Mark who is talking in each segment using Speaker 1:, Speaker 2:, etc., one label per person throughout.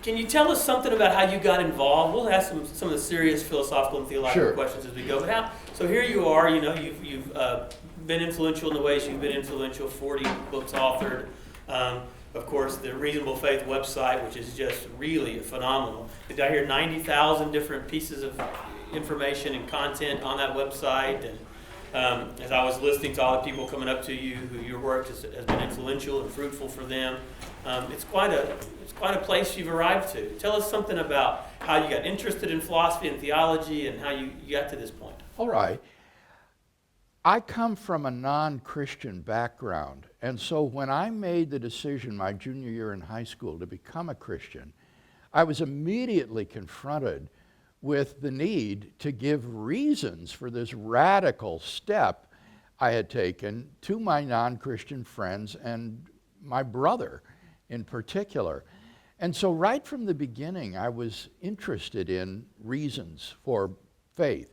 Speaker 1: Can you tell us something about how you got involved? We'll ask some of the serious philosophical and theological questions as we go. But so here you are, you've been influential in the ways you've been influential, 40 books authored. Of course, the Reasonable Faith website, which is just really phenomenal. Did I hear 90,000 different pieces of information and content on that website? And as I was listening to all the people coming up to you, who your work has been influential and fruitful for them, it's quite a place you've arrived to. Tell us something about how you got interested in philosophy and theology and how you got to this point.
Speaker 2: All right. I come from a non-Christian background, and so when I made the decision my junior year in high school to become a Christian, I was immediately confronted with the need to give reasons for this radical step I had taken to my non-Christian friends and my brother in particular. And so right from the beginning, I was interested in reasons for faith.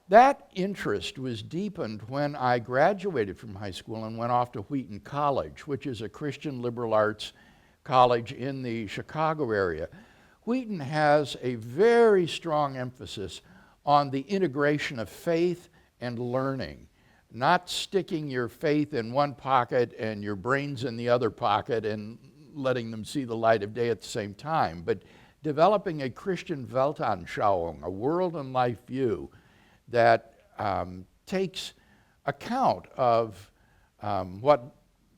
Speaker 2: That interest was deepened when I graduated from high school and went off to Wheaton College, which is a Christian liberal arts college in the Chicago area. Wheaton has a very strong emphasis on the integration of faith and learning, not sticking your faith in one pocket and your brains in the other pocket and letting them see the light of day at the same time, but developing a Christian Weltanschauung, a world and life view that takes account of what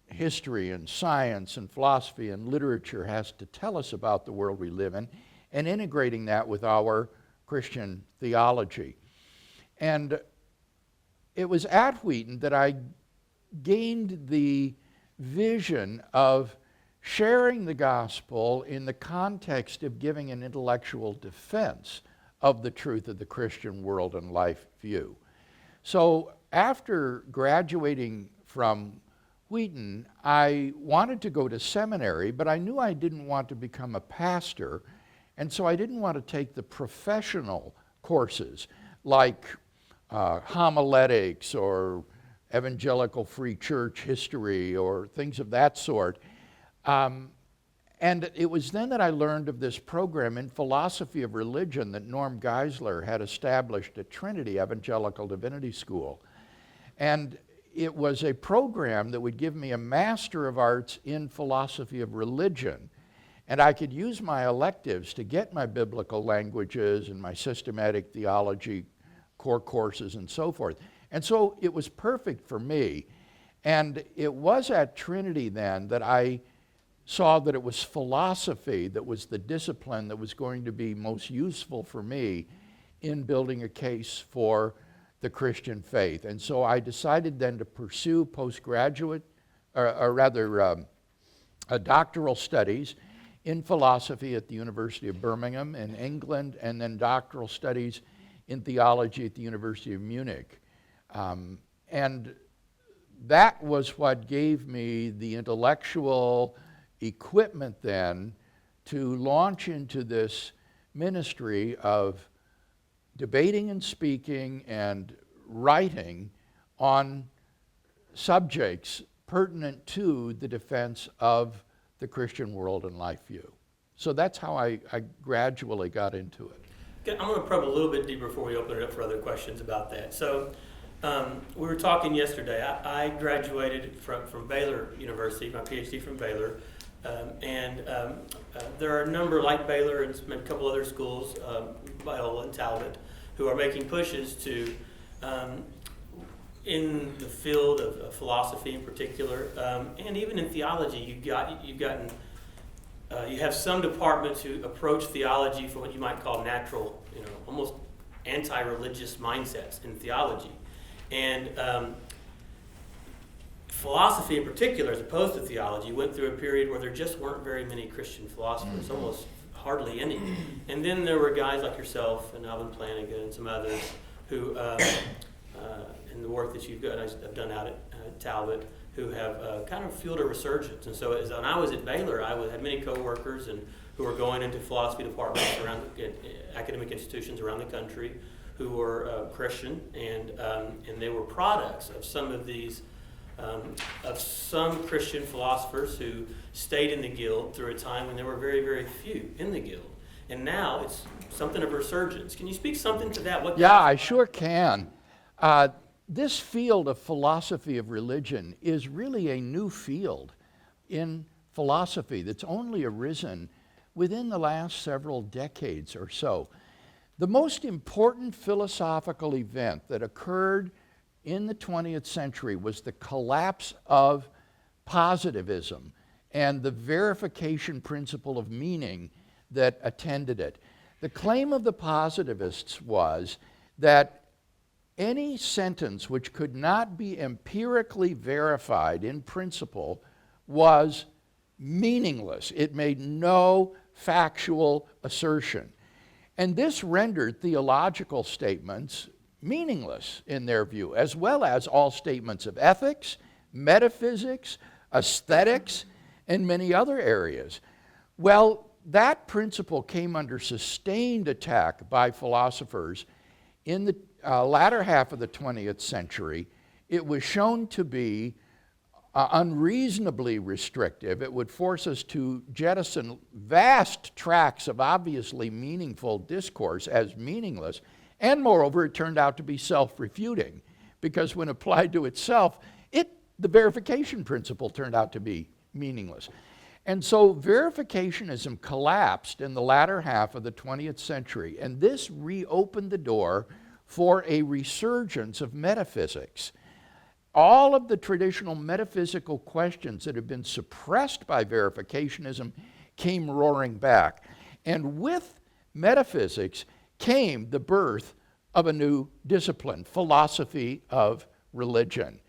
Speaker 2: history and science and philosophy and literature has to tell us about the world we live in, and integrating that with our Christian theology. And it was at Wheaton that I gained the vision of sharing the gospel in the context of giving an intellectual defense of the truth of the Christian world and life view. So after graduating from Wheaton, I wanted to go to seminary, but I knew I didn't want to become a pastor, and so I didn't want to take the professional courses like homiletics or evangelical free church history or things of that sort. And it was then that I learned of this program in philosophy of religion that Norm Geisler had established at Trinity Evangelical Divinity School. And it was a program that would give me a Master of Arts in philosophy of religion. And I could use my electives to get my biblical languages and my systematic theology core courses and so forth. And so it was perfect for me. And it was at Trinity then that I saw that it was philosophy that was the discipline that was going to be most useful for me in building a case for the Christian faith. And so I decided then to pursue postgraduate, doctoral studies in philosophy at the University of Birmingham in England, and then doctoral studies in theology at the University of Munich. And that was what gave me the intellectual equipment then to launch into this ministry of debating and speaking and writing on subjects pertinent to the defense of the Christian world and life view. So that's how I gradually got into it.
Speaker 1: Okay, I'm going to probe a little bit deeper before we open it up for other questions about that. So we were talking yesterday. I graduated from Baylor University, my PhD from Baylor. There are a number like Baylor and a couple other schools, Biola and Talbot, who are making pushes to, in the field of philosophy in particular, and even in theology, you have some departments who approach theology from what you might call natural, almost anti-religious mindsets in theology, and philosophy in particular, as opposed to theology, went through a period where there just weren't very many Christian philosophers, almost hardly any. And then there were guys like yourself and Alvin Plantinga and some others who, in the work that you've done, I've done out at Talbot, who have kind of fueled a resurgence. And so when I was at Baylor, I had many co-workers who were going into philosophy departments around academic institutions around the country who were Christian, and they were products of some of these of some Christian philosophers who stayed in the guild through a time when there were very, very few in the guild. And now it's something of a resurgence. Can you speak something to that?
Speaker 2: Yeah, I sure can. This field of philosophy of religion is really a new field in philosophy that's only arisen within the last several decades or so. The most important philosophical event that occurred in the 20th century was the collapse of positivism and the verification principle of meaning that attended it. The claim of the positivists was that any sentence which could not be empirically verified in principle was meaningless. It made no factual assertion. And this rendered theological statements meaningless in their view, as well as all statements of ethics, metaphysics, aesthetics, and many other areas. Well, that principle came under sustained attack by philosophers in the latter half of the 20th century. It was shown to be unreasonably restrictive. It would force us to jettison vast tracts of obviously meaningful discourse as meaningless. And moreover, it turned out to be self-refuting, because when applied to itself, the verification principle turned out to be meaningless. And so verificationism collapsed in the latter half of the 20th century, and this reopened the door for a resurgence of metaphysics. All of the traditional metaphysical questions that had been suppressed by verificationism came roaring back. And with metaphysics came the birth of a new discipline, philosophy of religion.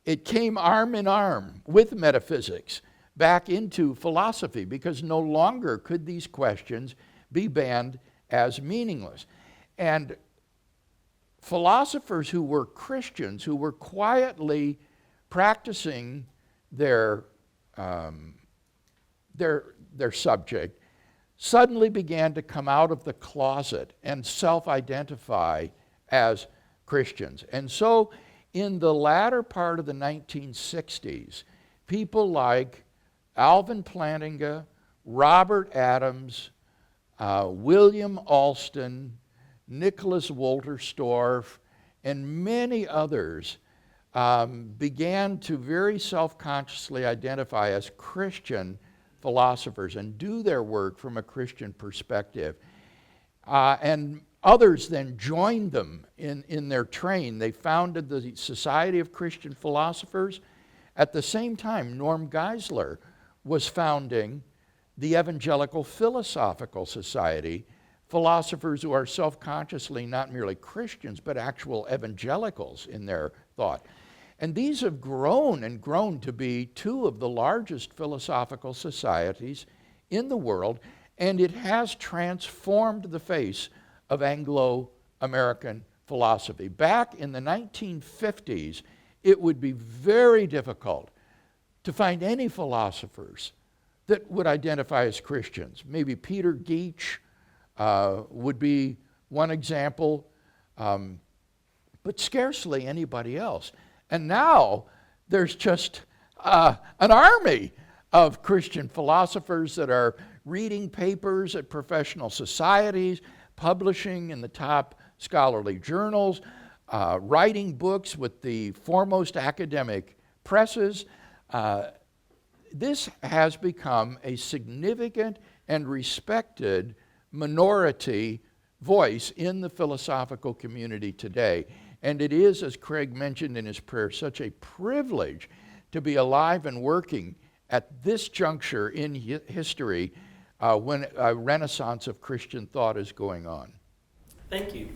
Speaker 2: It came arm in arm with metaphysics back into philosophy, because no longer could these questions be banned as meaningless. And philosophers who were Christians, who were quietly practicing their subject, suddenly began to come out of the closet and self-identify as Christians. And so in the latter part of the 1960s, people like Alvin Plantinga, Robert Adams, William Alston, Nicholas Wolterstorff, and many others began to very self-consciously identify as Christian philosophers and do their work from a Christian perspective. And others then joined them in their train. They founded the Society of Christian Philosophers. At the same time, Norm Geisler was founding the Evangelical Philosophical Society, philosophers who are self-consciously not merely Christians, but actual evangelicals in their thought. And these have grown and grown to be two of the largest philosophical societies in the world, and it has transformed the face of Anglo-American philosophy. Back in the 1950s, it would be very difficult to find any philosophers that would identify as Christians. Maybe Peter Geach would be one example, but scarcely anybody else. And now there's just an army of Christian philosophers that are reading papers at professional societies, publishing in the top scholarly journals, writing books with the foremost academic presses. This has become a significant and respected minority voice in the philosophical community today. And it is, as Craig mentioned in his prayer, such a privilege to be alive and working at this juncture in history when a renaissance of Christian thought is going on.
Speaker 1: Thank you.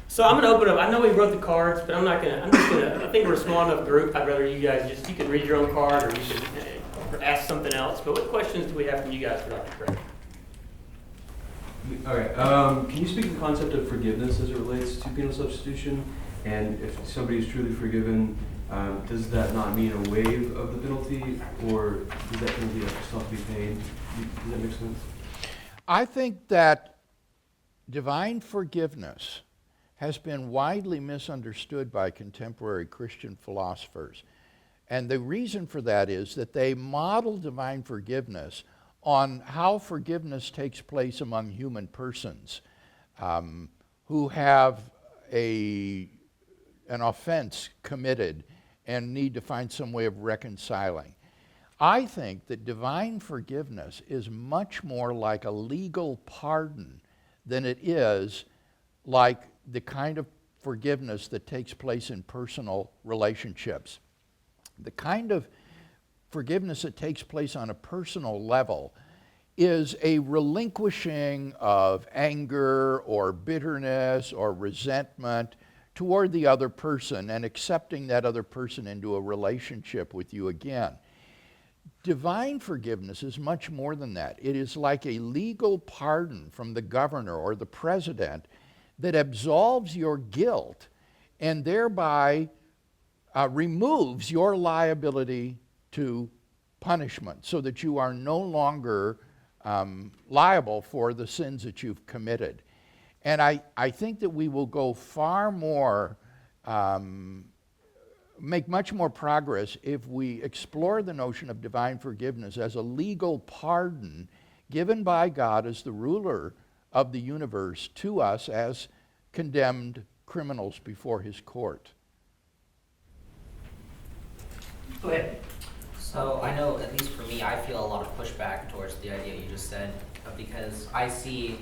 Speaker 1: So I'm going to open up. I know we wrote the cards, but I think we're a small enough group. I'd rather you guys you can read your own card, or you can ask something else. But what questions do we have from you guys for Dr. Craig?
Speaker 3: All right. Can you speak to the concept of forgiveness as it relates to penal substitution? And if somebody is truly forgiven, does that not mean a waive of the penalty, or does that penalty still have to be paid? Does that make sense?
Speaker 2: I think that divine forgiveness has been widely misunderstood by contemporary Christian philosophers. And the reason for that is that they model divine forgiveness on how forgiveness takes place among human persons who have an offense committed and need to find some way of reconciling. I think that divine forgiveness is much more like a legal pardon than it is like the kind of forgiveness that takes place in personal relationships. The kind of forgiveness that takes place on a personal level is a relinquishing of anger or bitterness or resentment toward the other person and accepting that other person into a relationship with you again. Divine forgiveness is much more than that. It is like a legal pardon from the governor or the president that absolves your guilt and thereby removes your liability to punishment so that you are no longer liable for the sins that you've committed. And I think that we will go far more, make much more progress if we explore the notion of divine forgiveness as a legal pardon given by God as the ruler of the universe to us as condemned criminals before his court.
Speaker 4: Go ahead.
Speaker 5: So I know, at least for me, I feel a lot of pushback towards the idea you just said, because I see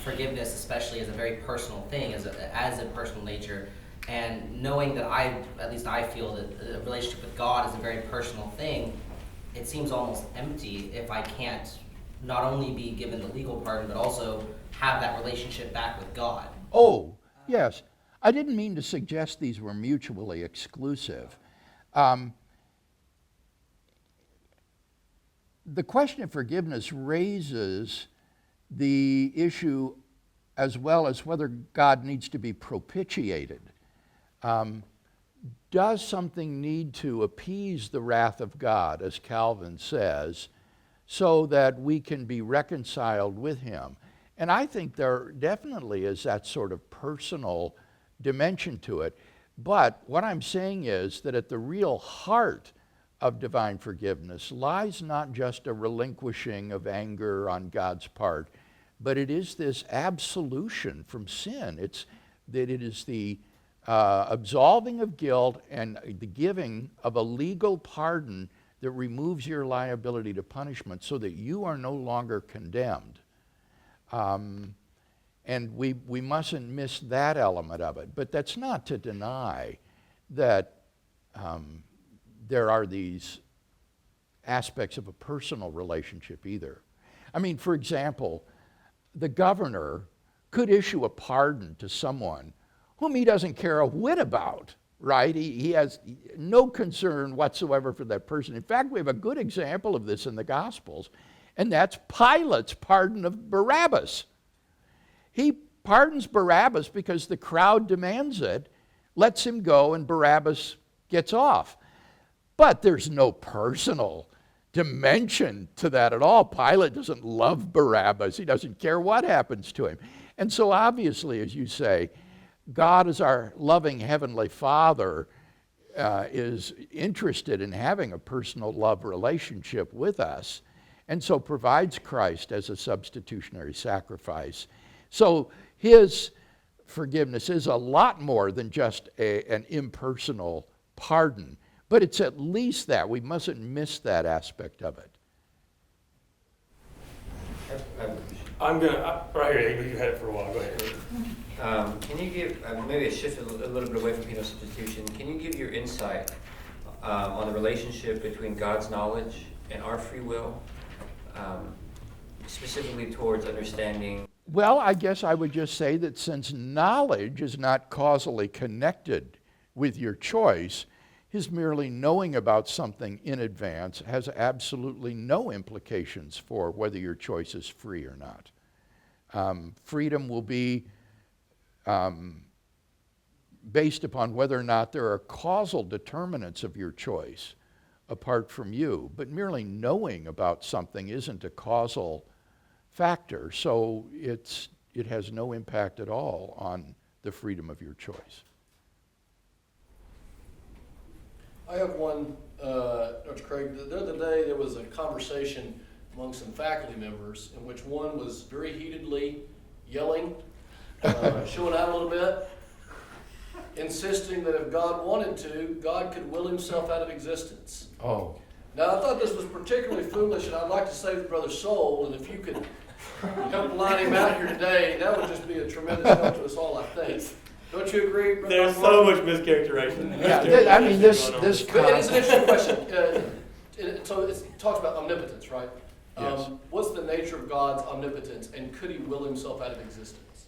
Speaker 5: forgiveness especially as a very personal thing, as a personal nature, and knowing that at least I feel that a relationship with God is a very personal thing, it seems almost empty if I can't not only be given the legal pardon, but also have that relationship back with God.
Speaker 2: Oh, yes. I didn't mean to suggest these were mutually exclusive. The question of forgiveness raises the issue as well as whether God needs to be propitiated. Does something need to appease the wrath of God, as Calvin says, so that we can be reconciled with him? And I think there definitely is that sort of personal dimension to it. But what I'm saying is that at the real heart of divine forgiveness lies not just a relinquishing of anger on God's part, but it is this absolution from sin. It is the absolving of guilt and the giving of a legal pardon that removes your liability to punishment so that you are no longer condemned. And we mustn't miss that element of it. But that's not to deny that there are these aspects of a personal relationship either. I mean, for example, the governor could issue a pardon to someone whom he doesn't care a whit about, right? He has no concern whatsoever for that person. In fact, we have a good example of this in the Gospels, and that's Pilate's pardon of Barabbas. He pardons Barabbas because the crowd demands it, lets him go, and Barabbas gets off. But there's no personal dimension to that at all. Pilate doesn't love Barabbas. He doesn't care what happens to him. And so obviously, as you say, God as our loving Heavenly Father is interested in having a personal love relationship with us, and so provides Christ as a substitutionary sacrifice. So his forgiveness is a lot more than just an impersonal pardon, but it's at least that. We mustn't miss that aspect of it.
Speaker 1: I'm going to, right here, you had it for a while, go ahead.
Speaker 4: Can you give, maybe a shift a little bit away from penal substitution, can you give your insight on the relationship between God's knowledge and our free will, specifically towards understanding?
Speaker 2: Well, I guess I would just say that since knowledge is not causally connected with your choice, his merely knowing about something in advance has absolutely no implications for whether your choice is free or not. Freedom will be based upon whether or not there are causal determinants of your choice apart from you, but merely knowing about something isn't a causal factor, so it has no impact at all on the freedom of your choice.
Speaker 6: I have one, Dr. Craig. The other day there was a conversation among some faculty members in which one was very heatedly yelling, showing out a little bit, insisting that if God wanted to, God could will himself out of existence.
Speaker 2: Oh.
Speaker 6: Now, I thought this was particularly foolish, and I'd like to save Brother Soul, and if you could help line him out here today, that would just be a tremendous help to us all, I think. Don't you agree, Brother?
Speaker 1: There's so much mischaracterization.
Speaker 2: Yeah, I mean, this
Speaker 6: But it is an interesting question. So it talks about omnipotence, right?
Speaker 2: Yes.
Speaker 6: What's the nature of God's omnipotence, and could he will himself out of existence?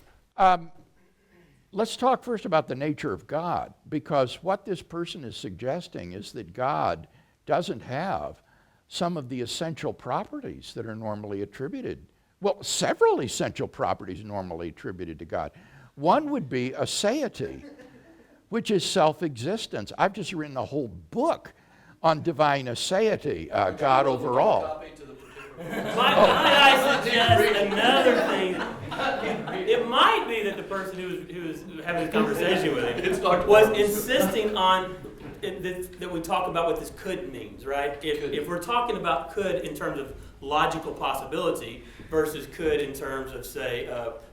Speaker 2: Let's talk first about the nature of God, because what this person is suggesting is that God doesn't have some of the essential properties that are normally attributed. Well, several essential properties normally attributed to God. One would be aseity, which is self-existence. I've just written a whole book on divine aseity, God overall.
Speaker 1: Might I suggest another thing? It might be that the person who was having this conversation with him was insisting on that we talk about what this could means, right? If we're talking about could in terms of logical possibility versus could in terms of, say,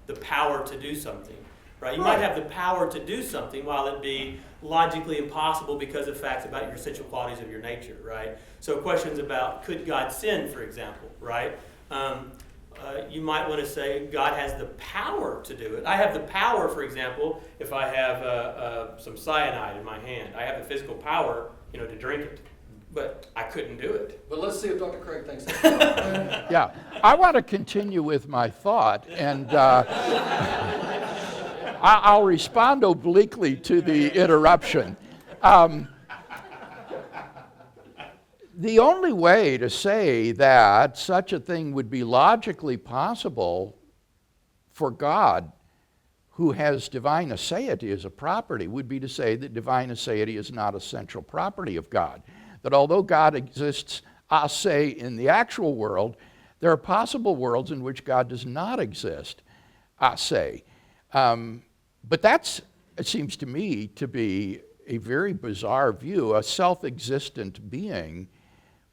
Speaker 1: the power to do something, right? You might have the power to do something while it be logically impossible because of facts about your essential qualities of your nature, right? So questions about could God sin, for example, right? You might want to say God has the power to do it. I have the power, for example, if I have some cyanide in my hand. I have the physical power, to drink it, but I couldn't do it.
Speaker 6: But let's see if Dr. Craig thinks that.
Speaker 2: Yeah, I want to continue with my thought, and I'll respond obliquely to the interruption. The only way to say that such a thing would be logically possible for God, who has divine aseity as a property, would be to say that divine aseity is not a central property of God. That although God exists, say, in the actual world, there are possible worlds in which God does not exist, say. But that's, it seems to me, to be a very bizarre view. A self-existent being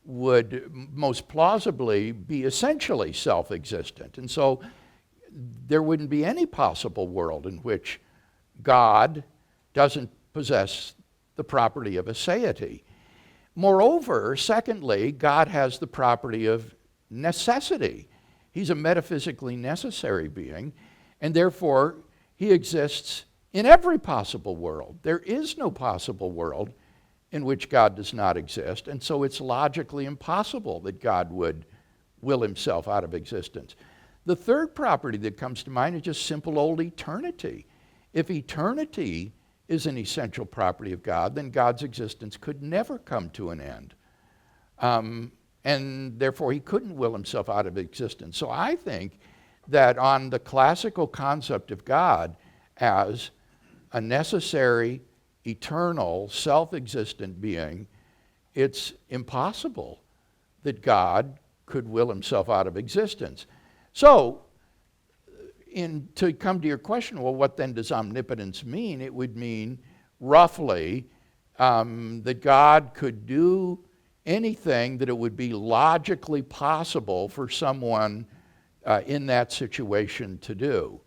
Speaker 2: would most plausibly be essentially self-existent. And so there wouldn't be any possible world in which God doesn't possess the property of aseity. Moreover, secondly, God has the property of necessity. He's a metaphysically necessary being, and therefore he exists in every possible world. There is no possible world in which God does not exist, and so it's logically impossible that God would will himself out of existence. The third property that comes to mind is just simple old eternity. If eternity is an essential property of God, then God's existence could never come to an end. And therefore he couldn't will himself out of existence. So I think that on the classical concept of God as a necessary, eternal, self-existent being, it's impossible that God could will himself out of existence. So, to come to your question, well, what then does omnipotence mean? It would mean, roughly, that God could do anything that it would be logically possible for someone in that situation to do.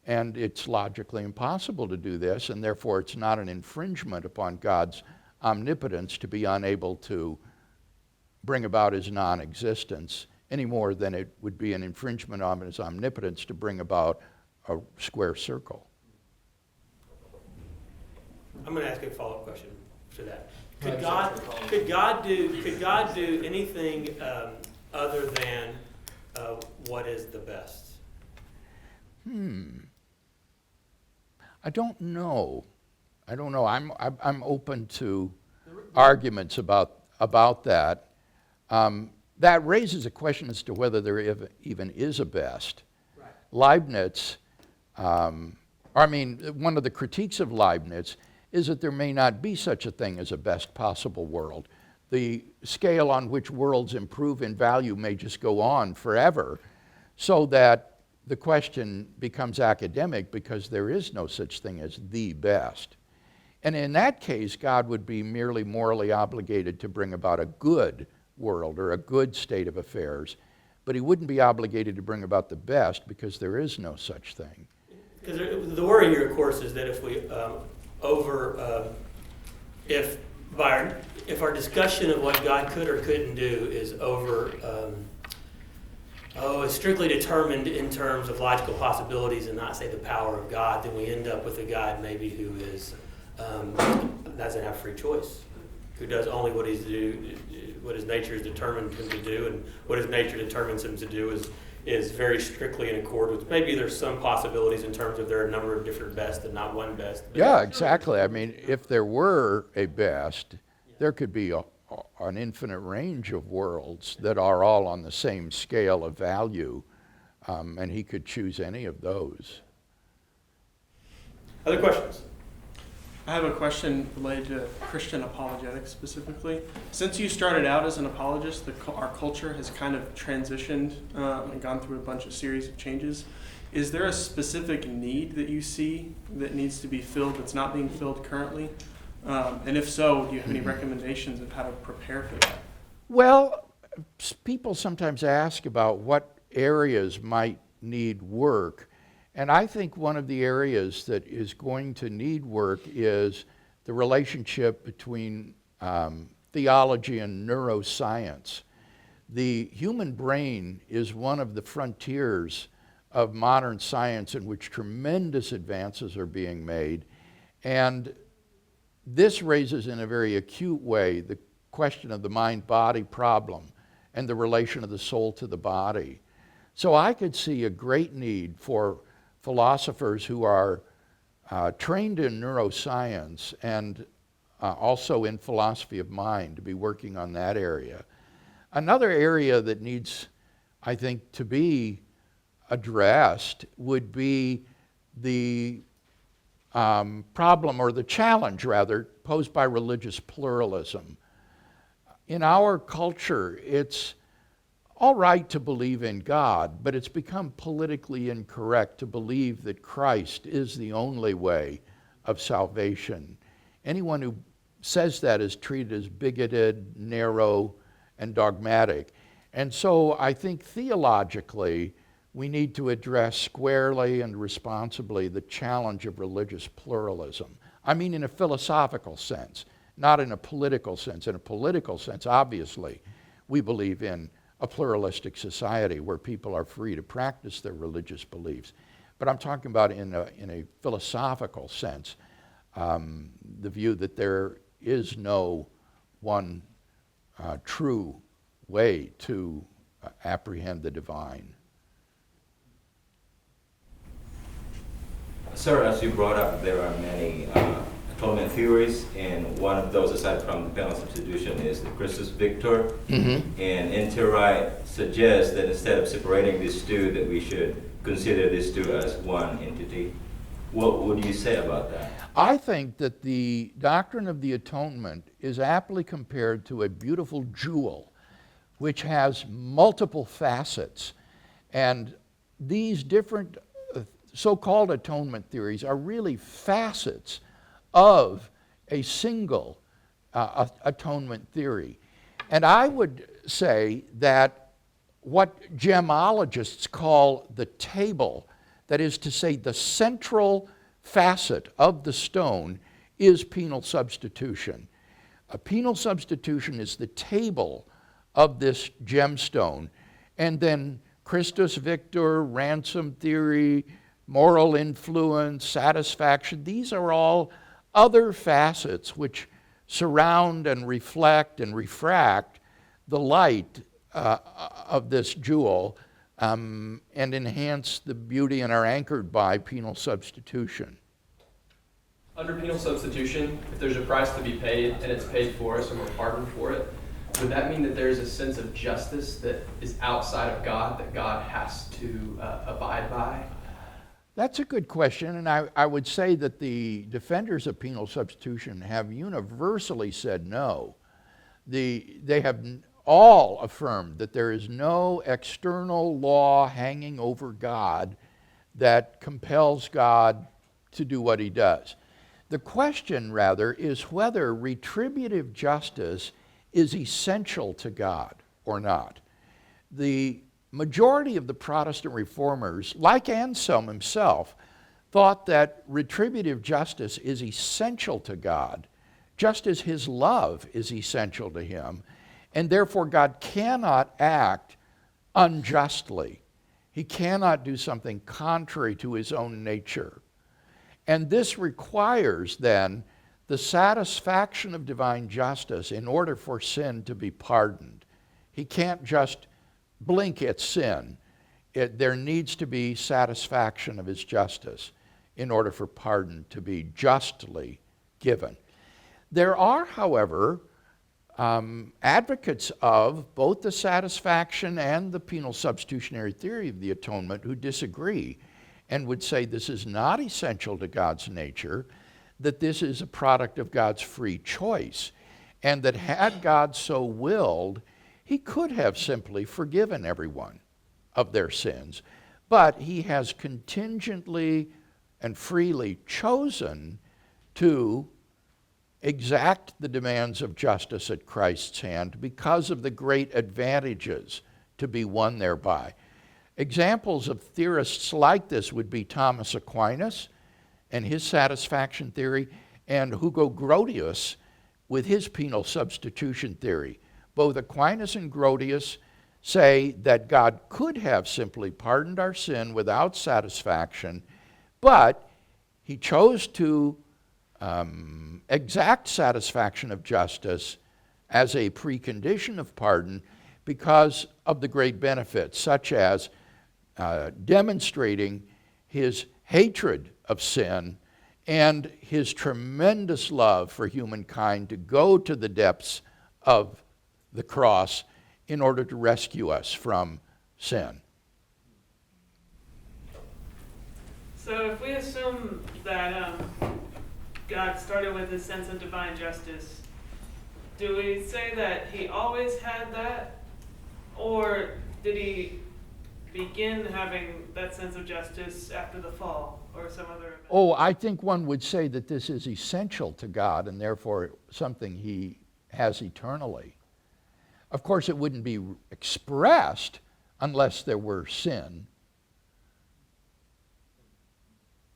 Speaker 2: And it's logically impossible to do this, and therefore it's not an infringement upon God's omnipotence to be unable to bring about his non-existence any more than it would be an infringement on his omnipotence to bring about a square circle.
Speaker 1: I'm going to ask a follow-up question to that. Could God do anything other than what is the best?
Speaker 2: I don't know. I'm open to arguments about that. That raises a question as to whether there even is a best.
Speaker 1: Right.
Speaker 2: Leibniz, one of the critiques of Leibniz is that there may not be such a thing as a best possible world. The scale on which worlds improve in value may just go on forever, so that the question becomes academic because there is no such thing as the best. And in that case, God would be merely morally obligated to bring about a good world or a good state of affairs, but he wouldn't be obligated to bring about the best because there is no such thing.
Speaker 1: Because the worry here, of course, is that if we if our discussion of what God could or couldn't do is is strictly determined in terms of logical possibilities and not say the power of God, then we end up with a God maybe who is doesn't have free choice, who does only what his nature has determined him to do, and what his nature determines him to do is very strictly in accord with. Maybe there's some possibilities in terms of there are a number of different best and not one best.
Speaker 2: Yeah, exactly. I mean, if there were a best, there could be an infinite range of worlds that are all on the same scale of value, and he could choose any of those.
Speaker 1: Other questions?
Speaker 7: I have a question related to Christian apologetics specifically. Since you started out as an apologist, our culture has kind of transitioned and gone through a bunch of series of changes. Is there a specific need that you see that needs to be filled that's not being filled currently? And if so, do you have any recommendations of how to prepare for that?
Speaker 2: Well, people sometimes ask about what areas might need work. And I think one of the areas that is going to need work is the relationship between theology and neuroscience. The human brain is one of the frontiers of modern science in which tremendous advances are being made. And this raises in a very acute way the question of the mind-body problem and the relation of the soul to the body. So I could see a great need for philosophers who are trained in neuroscience and also in philosophy of mind to be working on that area. Another area that needs, I think, to be addressed would be the problem, or the challenge rather, posed by religious pluralism. In our culture, it's all right to believe in God, but it's become politically incorrect to believe that Christ is the only way of salvation. Anyone who says that is treated as bigoted, narrow, and dogmatic. And so I think theologically, we need to address squarely and responsibly the challenge of religious pluralism. I mean in a philosophical sense, not in a political sense. In a political sense, obviously, we believe in a pluralistic society where people are free to practice their religious beliefs. But I'm talking about in a philosophical sense, the view that there is no one true way to apprehend the divine.
Speaker 8: Sir, as you brought up, there are many atonement theories, and one of those, aside from the penal substitution, is the Christus Victor. Mm-hmm. And N.T. Wright suggests that instead of separating these two, that we should consider these two as one entity. What would you say about that?
Speaker 2: I think that the doctrine of the atonement is aptly compared to a beautiful jewel which has multiple facets. And these different so-called atonement theories are really facets of a single atonement theory. And I would say that what gemologists call the table, that is to say the central facet of the stone, is penal substitution. A penal substitution is the table of this gemstone. And then Christus Victor, ransom theory, moral influence, satisfaction, these are all other facets which surround and reflect and refract the light of this jewel and enhance the beauty and are anchored by penal substitution.
Speaker 9: Under penal substitution, if there's a price to be paid and it's paid for us and we're pardoned for it, would that mean that there's a sense of justice that is outside of God that God has to abide by?
Speaker 2: That's a good question, and I would say that the defenders of penal substitution have universally said no. They have all affirm that there is no external law hanging over God that compels God to do what he does. The question, rather, is whether retributive justice is essential to God or not. The majority of the Protestant reformers, like Anselm himself, thought that retributive justice is essential to God, just as his love is essential to him, and therefore God cannot act unjustly. He cannot do something contrary to his own nature. And this requires then the satisfaction of divine justice in order for sin to be pardoned. He can't just blink at sin. There needs to be satisfaction of his justice in order for pardon to be justly given. There are, however, advocates of both the satisfaction and the penal substitutionary theory of the atonement who disagree and would say this is not essential to God's nature, that this is a product of God's free choice, and that had God so willed, he could have simply forgiven everyone of their sins, but he has contingently and freely chosen to exact the demands of justice at Christ's hand because of the great advantages to be won thereby. Examples of theorists like this would be Thomas Aquinas and his satisfaction theory, and Hugo Grotius with his penal substitution theory. Both Aquinas and Grotius say that God could have simply pardoned our sin without satisfaction, but he chose to exact satisfaction of justice as a precondition of pardon because of the great benefits, such as demonstrating his hatred of sin and his tremendous love for humankind to go to the depths of the cross in order to rescue us from sin.
Speaker 10: So if we assume that God started with his sense of divine justice, do we say that he always had that? Or did he begin having that sense of justice after the fall or some other event?
Speaker 2: Oh, I think one would say that this is essential to God and therefore something he has eternally. Of course, it wouldn't be expressed unless there were sin.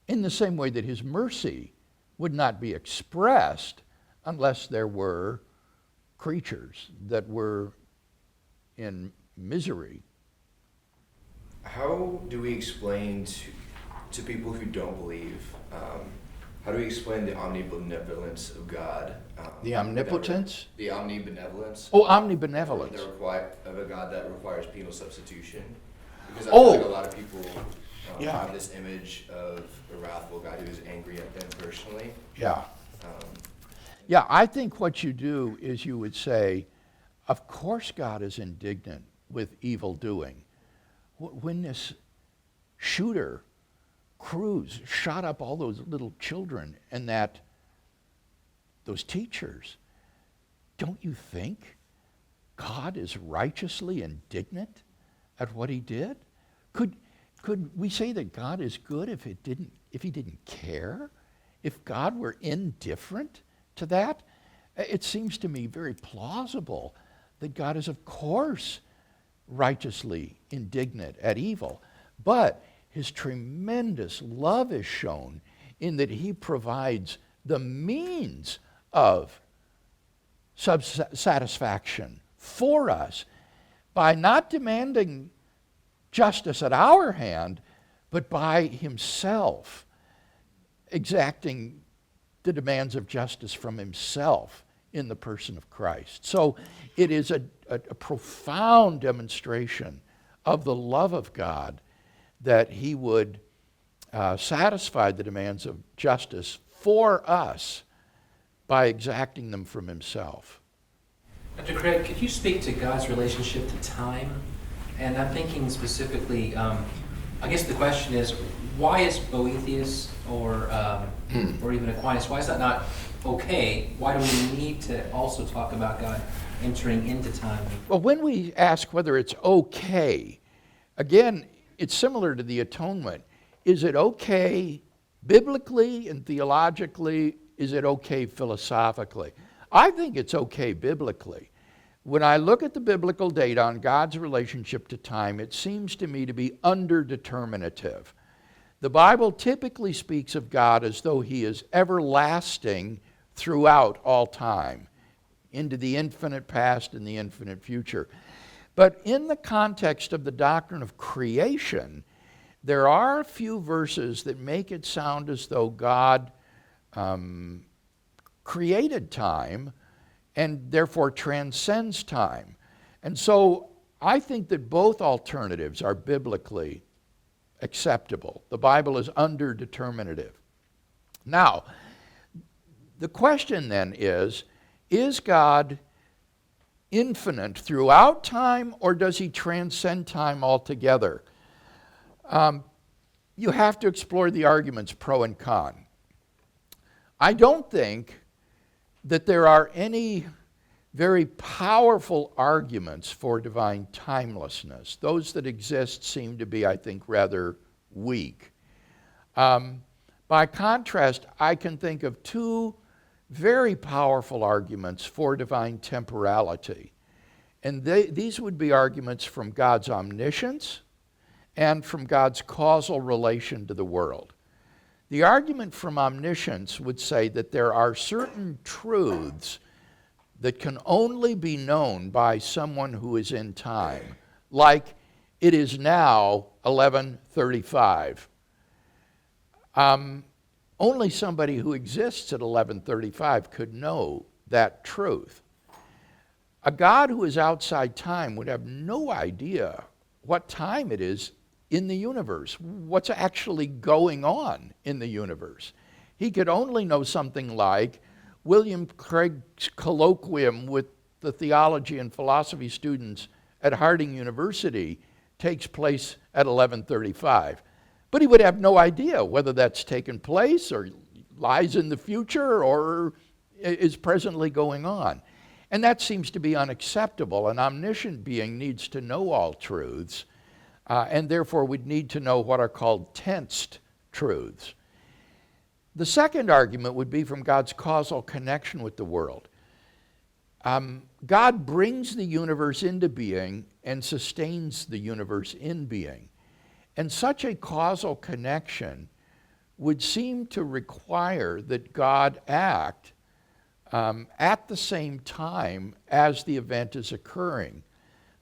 Speaker 2: In the same way that his mercy would not be expressed unless there were creatures that were in misery.
Speaker 11: How do we explain to people who don't believe, how do we explain the omnibenevolence of God?
Speaker 2: The omnipotence?
Speaker 11: The omnibenevolence.
Speaker 2: Oh, omnibenevolence.
Speaker 11: Of a God that requires penal substitution. Because I
Speaker 2: Oh!
Speaker 11: feel like a lot of people
Speaker 2: Yeah.
Speaker 11: have this image of a wrathful God who is angry at them personally.
Speaker 2: Yeah. Yeah, I think what you do is you would say, of course God is indignant with evil doing. When this shooter, Cruz, shot up all those little children and those teachers, don't you think God is righteously indignant at what he did? Could we say that God is good if he didn't care? If God were indifferent to that? It seems to me very plausible that God is, of course, righteously indignant at evil. But his tremendous love is shown in that he provides the means of satisfaction for us by not demanding justice at our hand, but by himself exacting the demands of justice from himself in the person of Christ. So it is a profound demonstration of the love of God that he would satisfy the demands of justice for us by exacting them from himself.
Speaker 12: Dr. Craig, could you speak to God's relationship to time? And I'm thinking specifically, I guess the question is, why is Boethius or even Aquinas, why is that not okay, why do we need to also talk about God entering into time?
Speaker 2: Well, when we ask whether it's okay, again, it's similar to the atonement. Is it okay biblically and theologically? Is it okay philosophically? I think it's okay biblically. When I look at the biblical data on God's relationship to time, it seems to me to be underdeterminative. The Bible typically speaks of God as though he is everlasting throughout all time, into the infinite past and the infinite future. But in the context of the doctrine of creation, there are a few verses that make it sound as though God created time and therefore transcends time. And so I think that both alternatives are biblically acceptable. The Bible is underdeterminative. Now, the question then is God infinite throughout time, or does he transcend time altogether? You have to explore the arguments pro and con. I don't think that there are any very powerful arguments for divine timelessness. Those that exist seem to be, I think, rather weak. By contrast, I can think of two very powerful arguments for divine temporality. And these would be arguments from God's omniscience and from God's causal relation to the world. The argument from omniscience would say that there are certain truths that can only be known by someone who is in time, like it is now 11:35. Only somebody who exists at 11:35 could know that truth. A God who is outside time would have no idea what time it is in the universe, what's actually going on in the universe. He could only know something like William Craig's colloquium with the theology and philosophy students at Harding University takes place at 11:35. But he would have no idea whether that's taken place or lies in the future or is presently going on. And that seems to be unacceptable. An omniscient being needs to know all truths, and therefore would need to know what are called tensed truths. The second argument would be from God's causal connection with the world. God brings the universe into being and sustains the universe in being. And such a causal connection would seem to require that God act at the same time as the event is occurring.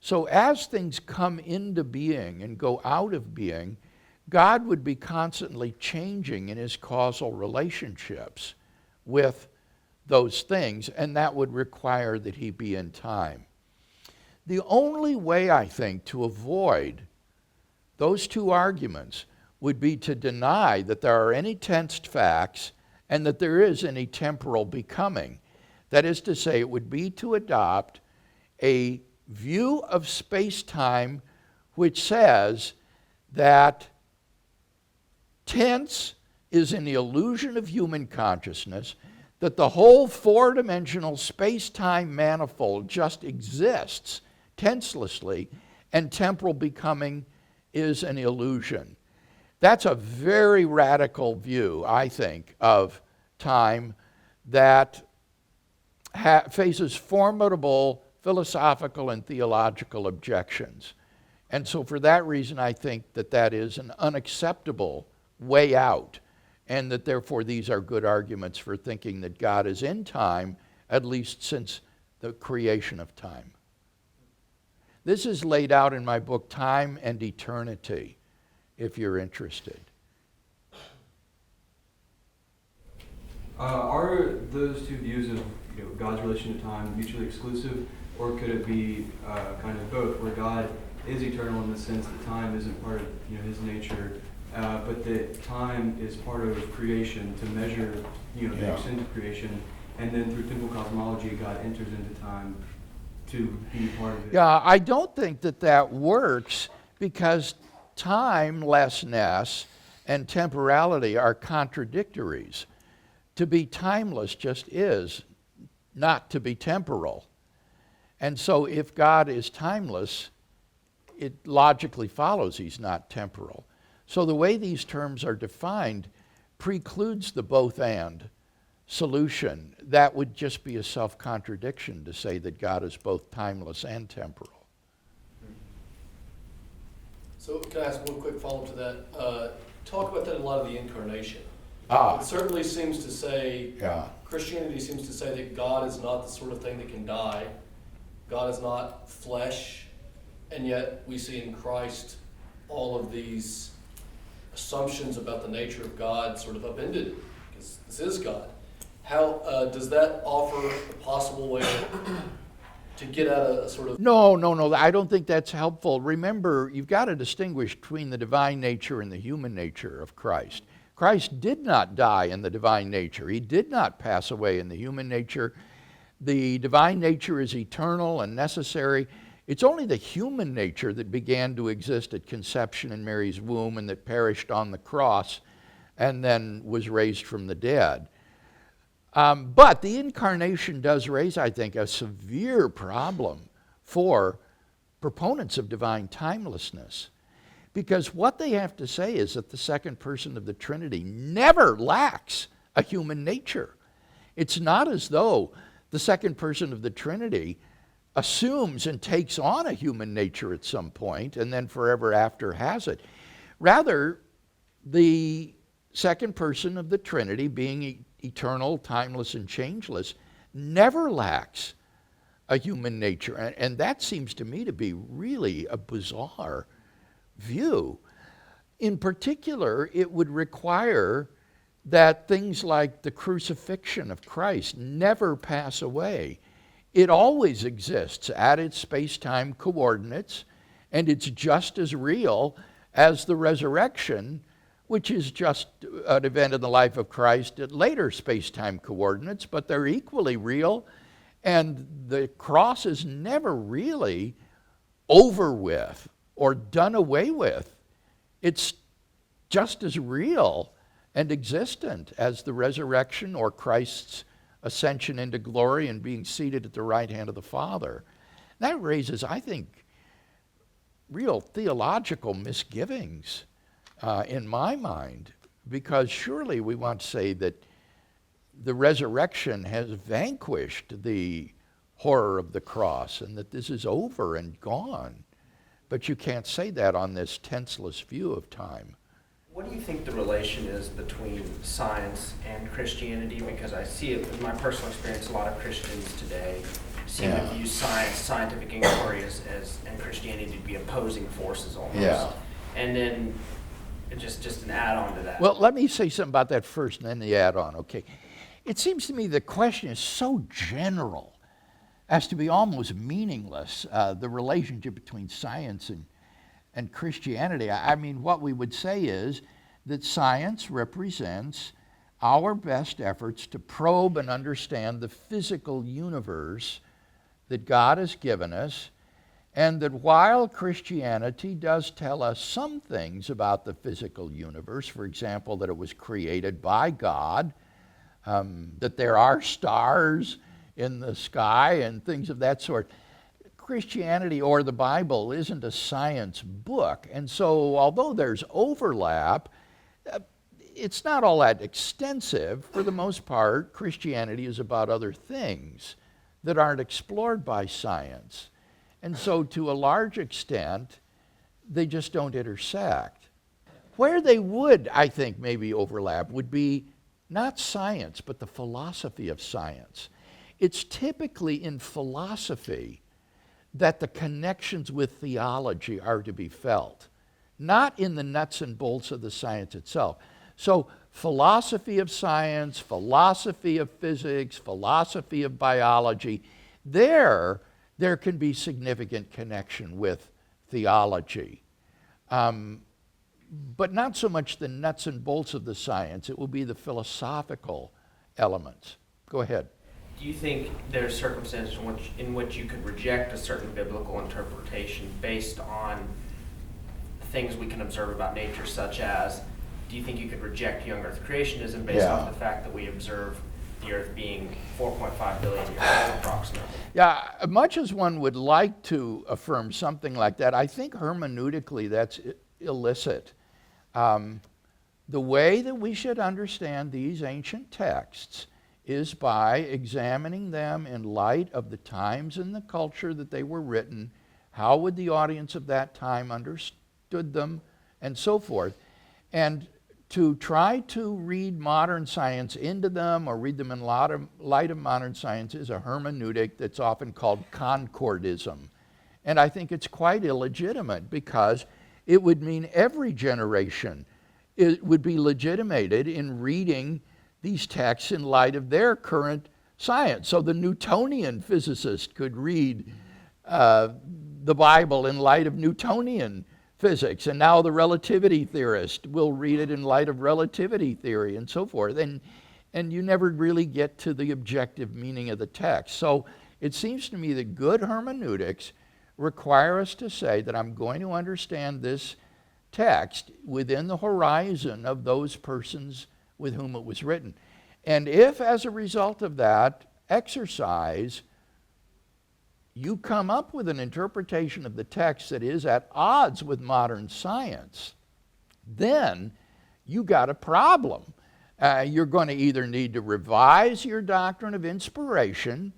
Speaker 2: So as things come into being and go out of being, God would be constantly changing in his causal relationships with those things, and that would require that he be in time. The only way, I think, to avoid those two arguments would be to deny that there are any tensed facts and that there is any temporal becoming. That is to say, it would be to adopt a view of space-time which says that tense is an illusion of human consciousness, that the whole four-dimensional space-time manifold just exists tenselessly, and temporal becoming is an illusion. That's a very radical view, I think, of time that faces formidable philosophical and theological objections. And so for that reason, I think that that is an unacceptable way out, and that therefore these are good arguments for thinking that God is in time, at least since the creation of time. This is laid out in my book, Time and Eternity, if you're interested.
Speaker 3: Are those two views of God's relation to time mutually exclusive, or could it be kind of both, where God is eternal in the sense that time isn't part of his nature, but that time is part of creation to measure the extent of creation, and then through temporal cosmology, God enters into time to be part of it?
Speaker 2: Yeah, I don't think that that works, because timelessness and temporality are contradictories. To be timeless just is not to be temporal. And so if God is timeless, it logically follows he's not temporal. So the way these terms are defined precludes the both and solution. That would just be a self-contradiction to say that God is both timeless and temporal.
Speaker 6: So can I ask one quick follow-up to that? Talk about that in light of the incarnation.
Speaker 2: Ah.
Speaker 6: It certainly seems to say,
Speaker 2: Yeah.
Speaker 6: Christianity seems to say that God is not the sort of thing that can die. God is not flesh. And yet we see in Christ all of these assumptions about the nature of God sort of upended, because this is God. How does that offer a possible way to get at a sort of...
Speaker 2: No, I don't think that's helpful. Remember, you've got to distinguish between the divine nature and the human nature of Christ. Christ did not die in the divine nature. He did not pass away in the human nature. The divine nature is eternal and necessary. It's only the human nature that began to exist at conception in Mary's womb and that perished on the cross and then was raised from the dead. But the incarnation does raise, I think, a severe problem for proponents of divine timelessness. Because what they have to say is that the second person of the Trinity never lacks a human nature. It's not as though the second person of the Trinity assumes and takes on a human nature at some point and then forever after has it. Rather, the second person of the Trinity, being eternal, timeless, and changeless, never lacks a human nature. And that seems to me to be really a bizarre view. In particular, it would require that things like the crucifixion of Christ never pass away. It always exists at its space-time coordinates, and it's just as real as the resurrection, which is just an event in the life of Christ at later space-time coordinates, but they're equally real, and the cross is never really over with or done away with. It's just as real and existent as the resurrection or Christ's ascension into glory and being seated at the right hand of the Father. That raises, I think, real theological misgivings in my mind, because surely we want to say that the resurrection has vanquished the horror of the cross and that this is over and gone. But you can't say that on this tenseless view of time.
Speaker 13: What do you think the relation is between science and Christianity? Because I see it in my personal experience, a lot of Christians today seem to view science, scientific inquiry and Christianity to be opposing forces almost.
Speaker 2: Yeah.
Speaker 13: And then just an add-on to that.
Speaker 2: Well, let me say something about that first and then the add-on, okay? It seems to me the question is so general as to be almost meaningless, the relationship between science and Christianity. I mean, what we would say is that science represents our best efforts to probe and understand the physical universe that God has given us, and that while Christianity does tell us some things about the physical universe, for example, that it was created by God, that there are stars in the sky and things of that sort, Christianity or the Bible isn't a science book. And so although there's overlap, it's not all that extensive. For the most part, Christianity is about other things that aren't explored by science. And so to a large extent, they just don't intersect. Where they would, I think, maybe overlap would be not science, but the philosophy of science. It's typically in philosophy that the connections with theology are to be felt, not in the nuts and bolts of the science itself. So philosophy of science, philosophy of physics, philosophy of biology, there can be significant connection with theology. But not so much the nuts and bolts of the science. It will be the philosophical elements. Go ahead.
Speaker 13: Do you think there's circumstances in which you could reject a certain biblical interpretation based on things we can observe about nature, such as do you think you could reject young Earth creationism based off the fact that we observe the Earth being 4.5 billion years old approximately?
Speaker 2: Yeah, much as one would like to affirm something like that, I think hermeneutically that's illicit. The way that we should understand these ancient texts is by examining them in light of the times and the culture that they were written. How would the audience of that time understood them, and so forth. And to try to read modern science into them or read them in light of modern science is a hermeneutic that's often called concordism. And I think it's quite illegitimate, because it would mean every generation would be legitimated in reading these texts in light of their current science. So the Newtonian physicist could read the Bible in light of Newtonian physics, and now the relativity theorist will read it in light of relativity theory, and so forth. And you never really get to the objective meaning of the text. So it seems to me that good hermeneutics require us to say that I'm going to understand this text within the horizon of those persons with whom it was written. And if, as a result of that exercise, you come up with an interpretation of the text that is at odds with modern science, then you got a problem. You're going to either need to revise your doctrine of inspiration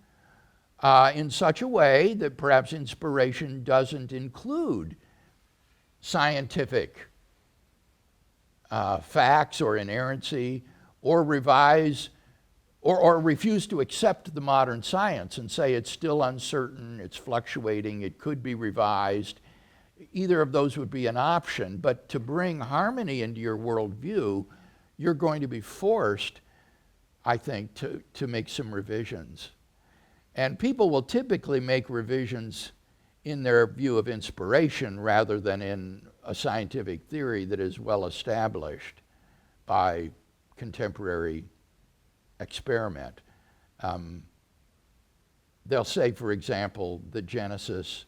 Speaker 2: in such a way that perhaps inspiration doesn't include scientific facts or inerrancy, or revise or refuse to accept the modern science and say it's still uncertain, it's fluctuating, it could be revised. Either of those would be an option, but to bring harmony into your worldview, you're going to be forced, I think, to make some revisions. And people will typically make revisions in their view of inspiration rather than in a scientific theory that is well established by contemporary experiment. They'll say, for example, that Genesis,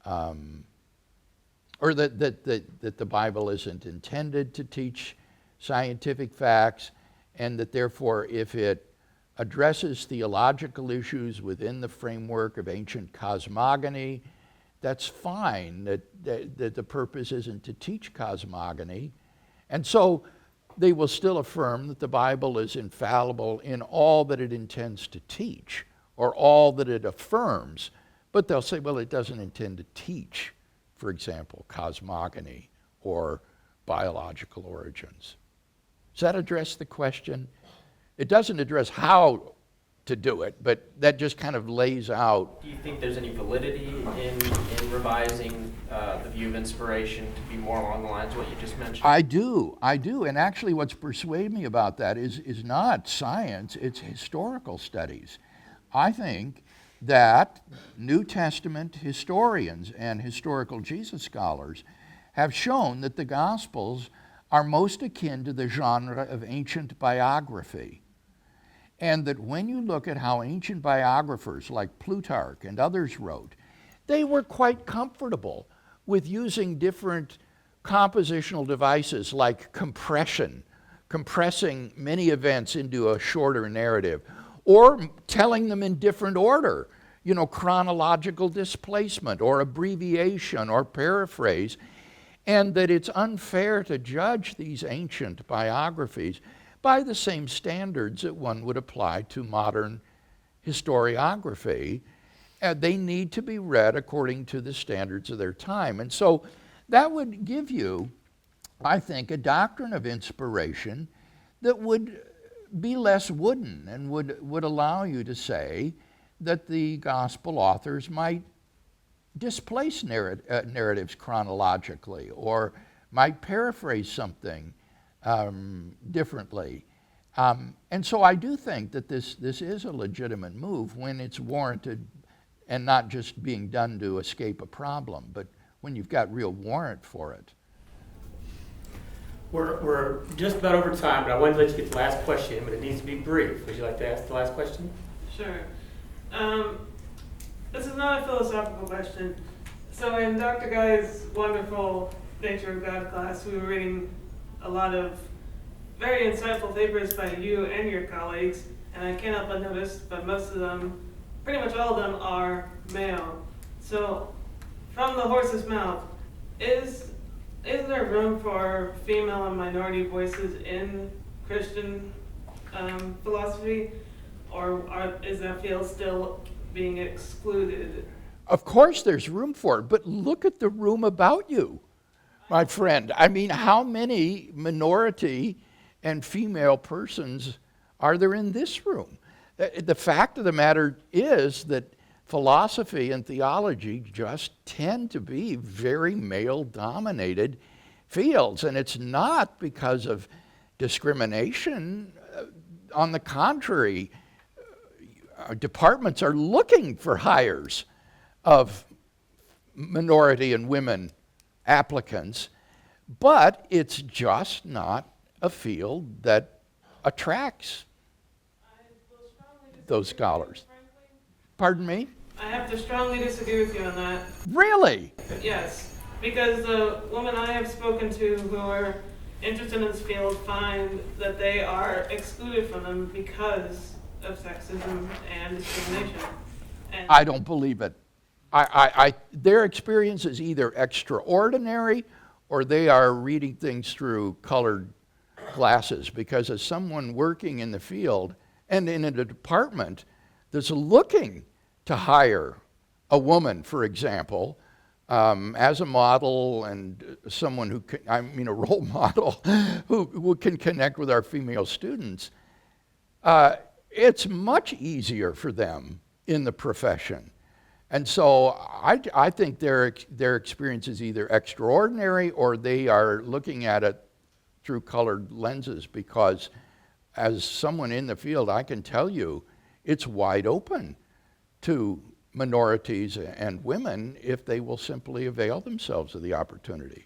Speaker 2: or that the Bible isn't intended to teach scientific facts, and that therefore if it addresses theological issues within the framework of ancient cosmogony, that's fine, that the purpose isn't to teach cosmogony. And so they will still affirm that the Bible is infallible in all that it intends to teach, or all that it affirms. But they'll say, well, it doesn't intend to teach, for example, cosmogony or biological origins. Does that address the question? It doesn't address how to do it, but that just kind of lays out.
Speaker 13: Do you think there's any validity in revising the view of inspiration to be more along the lines of what you just mentioned?
Speaker 2: I do. And actually what's persuaded me about that is not science, it's historical studies. I think that New Testament historians and historical Jesus scholars have shown that the Gospels are most akin to the genre of ancient biography. And that when you look at how ancient biographers like Plutarch and others wrote, they were quite comfortable with using different compositional devices like compression, compressing many events into a shorter narrative, or telling them in different order, chronological displacement or abbreviation or paraphrase, and that it's unfair to judge these ancient biographies by the same standards that one would apply to modern historiography. They need to be read according to the standards of their time. And so that would give you, I think, a doctrine of inspiration that would be less wooden and would allow you to say that the gospel authors might displace narratives chronologically, or might paraphrase something differently. And so I do think that this is a legitimate move when it's warranted and not just being done to escape a problem, but when you've got real warrant for it.
Speaker 1: We're just about over time, but I wanted to let you get the last question, but it needs to be brief. Would you like to ask the last question?
Speaker 10: Sure. This is not a philosophical question. So in Dr. Guy's wonderful Nature of God class, we were reading a lot of very insightful papers by you and your colleagues, and I can't help but notice, but most of them, pretty much all of them, are male. So, from the horse's mouth, is there room for female and minority voices in Christian philosophy, or is that field still being excluded?
Speaker 2: Of course there's room for it, but look at the room about you, my friend. I mean, how many minority and female persons are there in this room? The fact of the matter is that philosophy and theology just tend to be very male-dominated fields, and it's not because of discrimination. On the contrary, departments are looking for hires of minority and women applicants, but it's just not a field that attracts those scholars. Pardon me?
Speaker 10: I have to strongly disagree with you on that.
Speaker 2: Really?
Speaker 10: Yes, because the women I have spoken to who are interested in this field find that they are excluded from them because of sexism and discrimination. And
Speaker 2: I don't believe it. Their experience is either extraordinary or they are reading things through colored glasses, because as someone working in the field and in a department that's looking to hire a woman, for example, as a model and someone who can, I mean a role model, who can connect with our female students, it's much easier for them in the profession. And so I think their experience is either extraordinary or they are looking at it through colored lenses, because as someone in the field, I can tell you it's wide open to minorities and women if they will simply avail themselves of the opportunity.